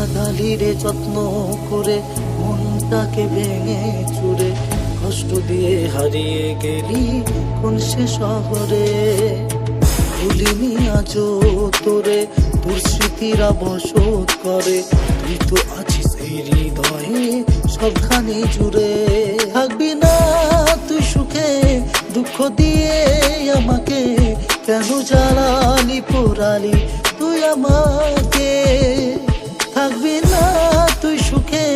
লাগালি রে যত্ন করে মনটাকে ভেঙে চুরে, কষ্ট দিয়ে হারিয়ে গেলি কোন সে শহরে। ভুলিনি আজও তোরে, তোর স্মৃতিরা বসত করে, তুই তো আছিস এই হৃদয়ে সবখানে জুড়ে। থাকবি না তুই সুখে, দুঃখ দিয়ে আমাকে কেন জ্বালালি পোড়ালি তুই আমাকে। থাকবি না তুই সুখে,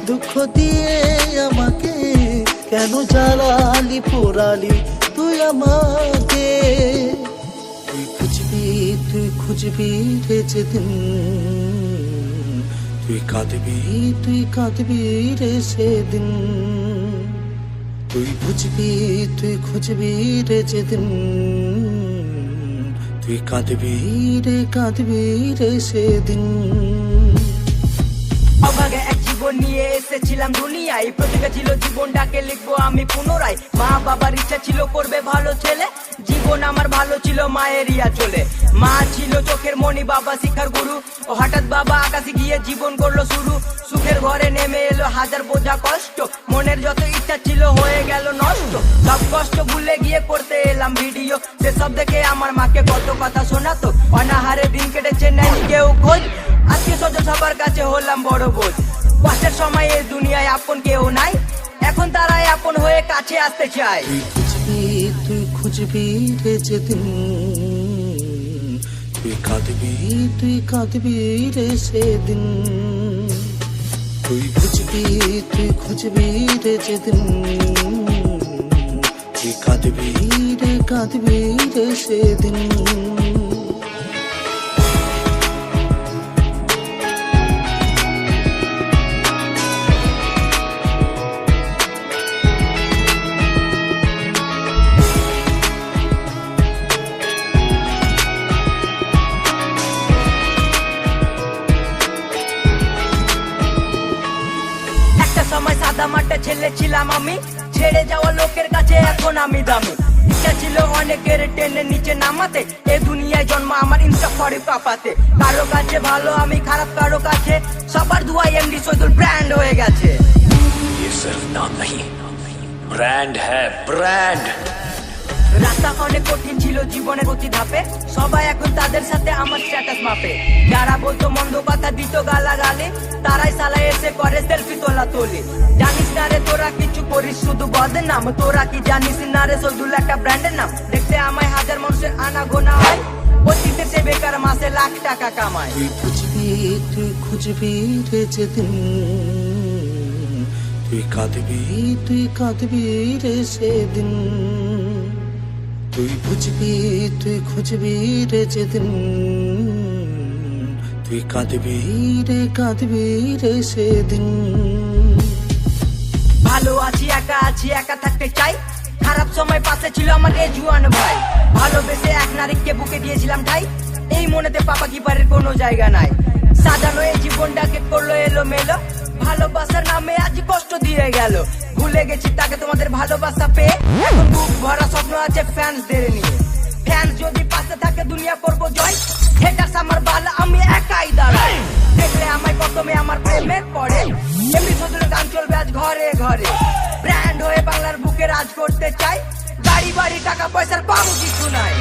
দুঃখ দিয়ে আমাকে কেন জ্বালালি পোড়ালি তুই আমাকে। তুই খুঁজবি রে যেদিন, তুই কাঁদবি রে সেদিন। তুই খুঁজবি রে যেদিন, তুই কাঁদবি রে সেদিন। অভাগে এক জীবন নিয়ে এসেছিলাম দুনিয়ায়, প্রতিজ্ঞা ছিল জীবনটাকে লিখবো আমি পুনরায়। মা বাবার ইচ্ছা ছিল করবে ভালো ছেলে, জীবন আমার ভালো ছিল মায়ের ইয়া চলে। মা ছিল চোখের মণি, বাবা শিক্ষার গুরু, ও হঠাৎ বাবা আকাশে গিয়ে জীবন করলো শুরু। সুখের ঘরে নেমে এলো হাজার বোঝা কষ্ট, মনের যত ইচ্ছা ছিল হয়ে গেল নষ্ট। সব কষ্ট ভুলে গিয়ে করতে এলাম ভিডিও, সেসব দেখে আমার মাকে কত কথা শোনাতো। অনাহারে দিন কেটেছে নেই কেউ খোঁজ, আত্মীয় স্বজন সবার কাছে হলাম বড় বোঝ। কষ্টের সময় এই দুনিয়ায় আপন কেউ নাই, এখন তারাই আপন হয়ে কাছে আসতে চায়। তুই খুঁজবি রে যেদিন, তুই কাঁদবি রে সেদিন। তুই খুঁজবি রে যেদিন, তুই কাঁদবি রে সেদিন। সময় সাদা মাঠে ছেলে ছিলাম আমি, ছেড়ে যাওয়া লোকের কাছে এখন আমি দামি। ইচ্ছা ছিল অনেকের টেনে নিচে নামাতে, এ দুনিয়ায় জন্ম আমার ইনস্টা ফরি কাপাতে। কারো কাছে ভালো আমি খারাপ কারো কাছে, সবার দুয়াই এমডি সৈদুল ব্র্যান্ড হয়ে গেছে। ये सिर्फ नाम नहीं, ब्रांड है ब्रांड। রাস্তা অনেক কঠিন ছিল জীবনের প্রতি ধাপে, সবাই এখন তাদের সাথে আমার স্ট্যাটাস মাপে। যারা বলতো মন্দ কথা দিত গালাগালি, তারাই সালা এসে করে সেলফি তোলা তোলি। জানিস না রে তোরা কিছু করিস শুধু বদনাম, তোরা কি জানিস না রে সৈদুল একটা ব্র্যান্ডের নাম। দেখতে আমায় হাজার মানুষের আনা গোনা হয়, অতীতে সে বেকার মাসে লাখ টাকা কামায়। তুই খুঁজবি রে যেদিন, তুই কাঁদবি রে সেদিন। তুই খুঁজবি রে যেদিন, তুই কাঁদবি রে সেদিন। ভালো আছি একা থাকতে চাই, খারাপ সময় পাশে ছিল আমার এই জুয়ান ভাই। ভালোবেসে এক নারীকে বুকে দিয়েছিলাম ঠাই, এই মনেতে পাপা কিপারের কোনো জায়গা নাই। সাজানো এই জীবনটাকে করলো এলো মেলো, ভালোবাসার নামে আজ কষ্ট দিয়ে গেল। ভুলে গেছি তাকে তোমাদের ভালোবাসা পেয়ে, এখন বুক ভরা স্বপ্ন আছে ফ্যান্সদের নিয়ে। ফ্যান্স যদি পাশে থাকে দুনিয়া করবো জয়, হেটার্স আমার বাল আমি একাই দাঁড়াই। দেখলে আমায় প্রথমে আমার প্রেমের পরে, এমনি সৈদুলের গান চলবে আজ ঘরে ঘরে। ব্র্যান্ড হয়ে বাংলার বুকে রাজ করতে চাই, গাড়ি বাড়ি টাকা পয়সার পাবো কিছু নাই।